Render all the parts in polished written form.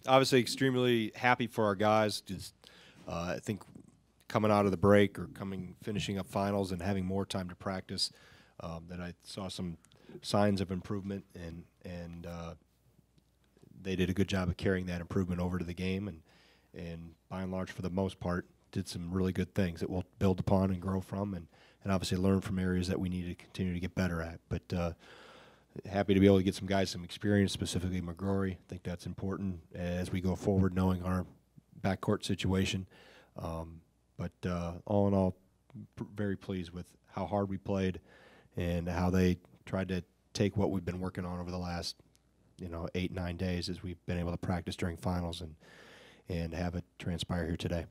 Obviously, extremely happy for our guys. Just, I think coming out of the break or finishing up finals and having more time to practice, that I saw some signs of improvement, and they did a good job of carrying that improvement over to the game, and by and large, for the most part, did some really good things that we'll build upon and grow from, and obviously learn from areas that we need to continue to get better at. But happy to be able to get some guys some experience, specifically McGrory. I think that's important as we go forward, knowing our backcourt situation. But all in all, very pleased with how hard we played and how they tried to take what we've been working on over the last 8-9 days as we've been able to practice during finals and have it transpire here today.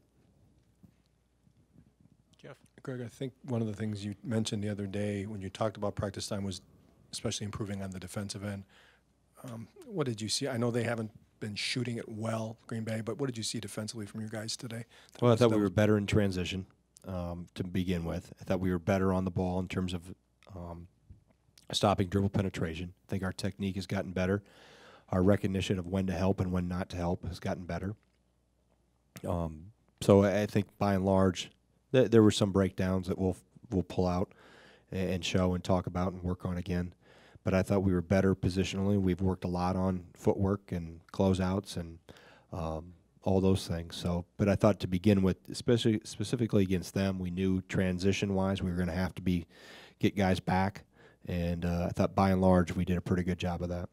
Jeff. Greg, I think one of the things you mentioned the other day when you talked about practice time was especially improving on the defensive end. What did you see? I know they haven't been shooting it well, Green Bay, but what did you see defensively from your guys today? Well, I thought we were better in transition to begin with. I thought we were better on the ball in terms of stopping dribble penetration. I think our technique has gotten better. Our recognition of when to help and when not to help has gotten better. So I think by and large, there were some breakdowns that we'll pull out and show and talk about and work on again. But I thought we were better positionally. We've worked a lot on footwork and closeouts and all those things. So, but I thought to begin with, especially specifically against them, we knew transition-wise we were going to have to get guys back, and I thought by and large we did a pretty good job of that.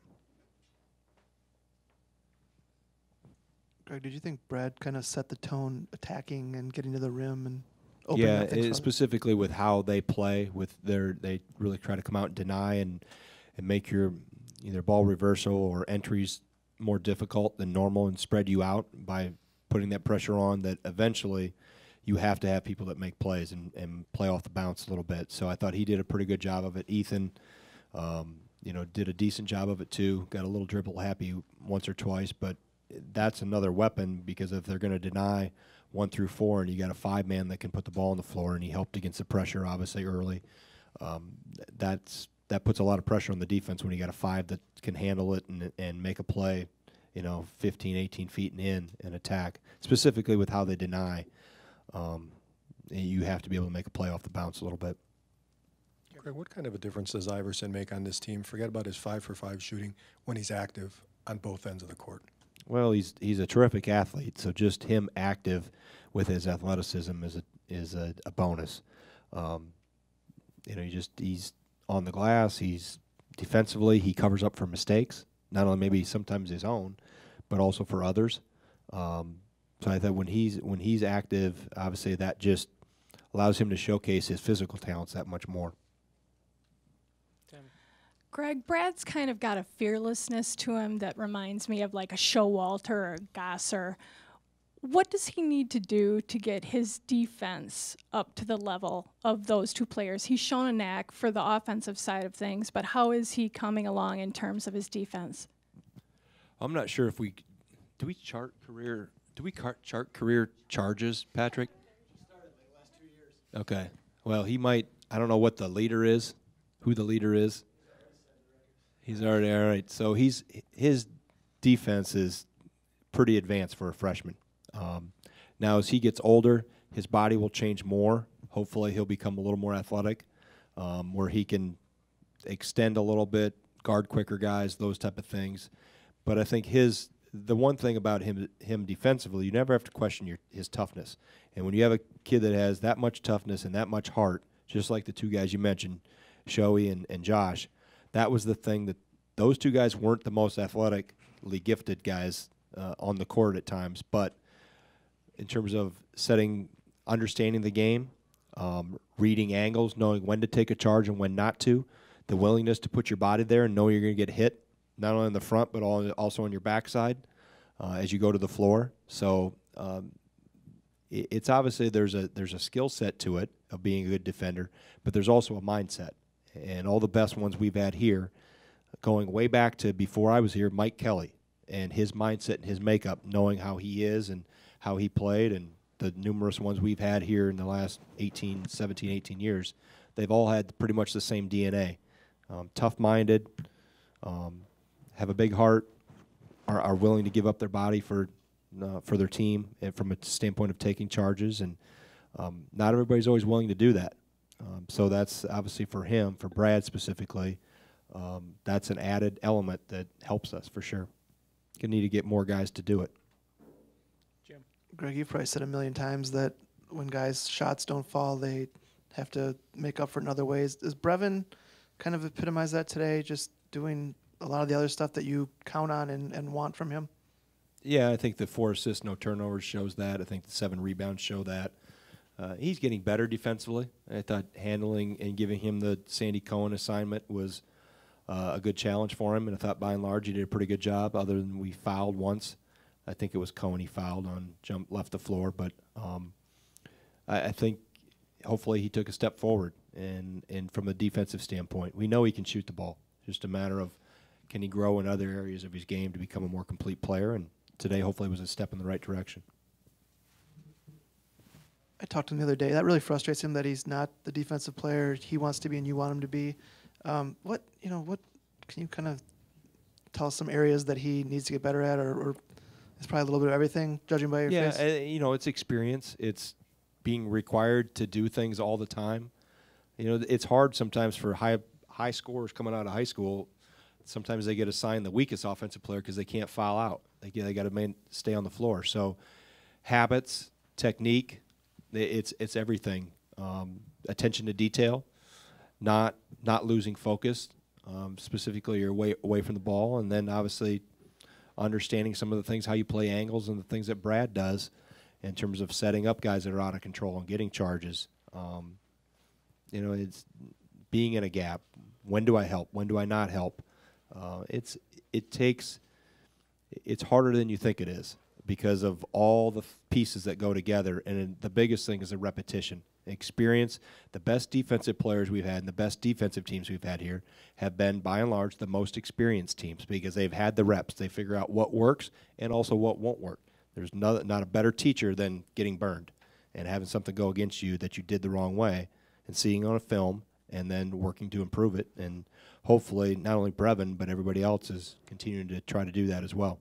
Greg, did you think Brad kind of set the tone attacking and getting to the rim and opening up things? Yeah, specifically with how they play, they really try to come out and deny and make your either ball reversal or entries more difficult than normal and spread you out by putting that pressure on that eventually you have to have people that make plays and play off the bounce a little bit. So I thought he did a pretty good job of it. Ethan, did a decent job of it too. Got a little dribble happy once or twice, but that's another weapon because if they're going to deny 1 through 4 and you got a 5-man that can put the ball on the floor and he helped against the pressure obviously early, that puts a lot of pressure on the defense when you got a 5 that can handle it and make a play, 15, 18 feet and in and attack. Specifically with how they deny, you have to be able to make a play off the bounce a little bit. Greg, what kind of a difference does Iverson make on this team? Forget about his 5-for-5 shooting when he's active on both ends of the court. Well, he's a terrific athlete, so just him active with his athleticism is a bonus. He's on the glass. He's defensively. He covers up for mistakes, not only maybe sometimes his own, but also for others. So I thought when he's active, obviously that just allows him to showcase his physical talents that much more. Greg, Brad's kind of got a fearlessness to him that reminds me of like a Showalter or a Gasser. What does he need to do to get his defense up to the level of those two players? He's shown a knack for the offensive side of things, but how is he coming along in terms of his defense? I'm not sure if do we chart career charges, Patrick? Started like the last 2 years. Okay. Well, he might. I don't know what the leader is, who the leader is. He's already all right. So his defense is pretty advanced for a freshman. Now as he gets older, his body will change more. Hopefully he'll become a little more athletic, where he can extend a little bit, guard quicker guys, those type of things. But I think the one thing about him defensively, you never have to question his toughness. And when you have a kid that has that much toughness and that much heart, just like the two guys you mentioned, Shoei and Josh, that was the thing that those two guys weren't the most athletically gifted guys on the court at times, but in terms of understanding the game, reading angles, knowing when to take a charge and when not to, the willingness to put your body there and know you're going to get hit, not only in the front but also on your backside as you go to the floor. So it's obviously there's a skill set to it of being a good defender, but there's also a mindset. And all the best ones we've had here, going way back to before I was here, Mike Kelly, and his mindset and his makeup, knowing how he is and how he played, and the numerous ones we've had here in the last 17, 18 years, they've all had pretty much the same DNA. Tough-minded, have a big heart, are willing to give up their body for their team and from a standpoint of taking charges, and not everybody's always willing to do that. So that's obviously for him, for Brad specifically, that's an added element that helps us for sure. Gonna need to get more guys to do it. Jim. Greg, you've probably said a million times that when guys' shots don't fall, they have to make up for it in other ways. Does Brevin kind of epitomize that today, just doing a lot of the other stuff that you count on and want from him? Yeah, I think the 4 assists, no turnovers shows that. I think the 7 rebounds show that. He's getting better defensively. I thought handling and giving him the Sandy Cohen assignment was a good challenge for him, and I thought by and large he did a pretty good job, other than we fouled once. I think it was Cohen he fouled on, left the floor, but I think hopefully he took a step forward, and from a defensive standpoint. We know he can shoot the ball. Just a matter of can he grow in other areas of his game to become a more complete player, and today hopefully was a step in the right direction. I talked to him the other day. That really frustrates him that he's not the defensive player he wants to be and you want him to be. What can you kind of tell us some areas that he needs to get better at, or it's probably a little bit of everything, judging by your face? Yeah, it's experience. It's being required to do things all the time. It's hard sometimes for high scorers coming out of high school. Sometimes they get assigned the weakest offensive player because they can't foul out. They got to stay on the floor. So habits, technique, it's everything. Attention to detail, not losing focus, specifically you're away from the ball, and then obviously understanding some of the things, how you play angles and the things that Brad does in terms of setting up guys that are out of control and getting charges. It's being in a gap. When do I help? When do I not help? It's harder than you think it is because of all the pieces that go together, and the biggest thing is the repetition. Experience. The best defensive players we've had and the best defensive teams we've had here have been, by and large, the most experienced teams because they've had the reps. They figure out what works and also what won't work. There's not a better teacher than getting burned and having something go against you that you did the wrong way and seeing on a film and then working to improve it. And hopefully not only Brevin but everybody else is continuing to try to do that as well.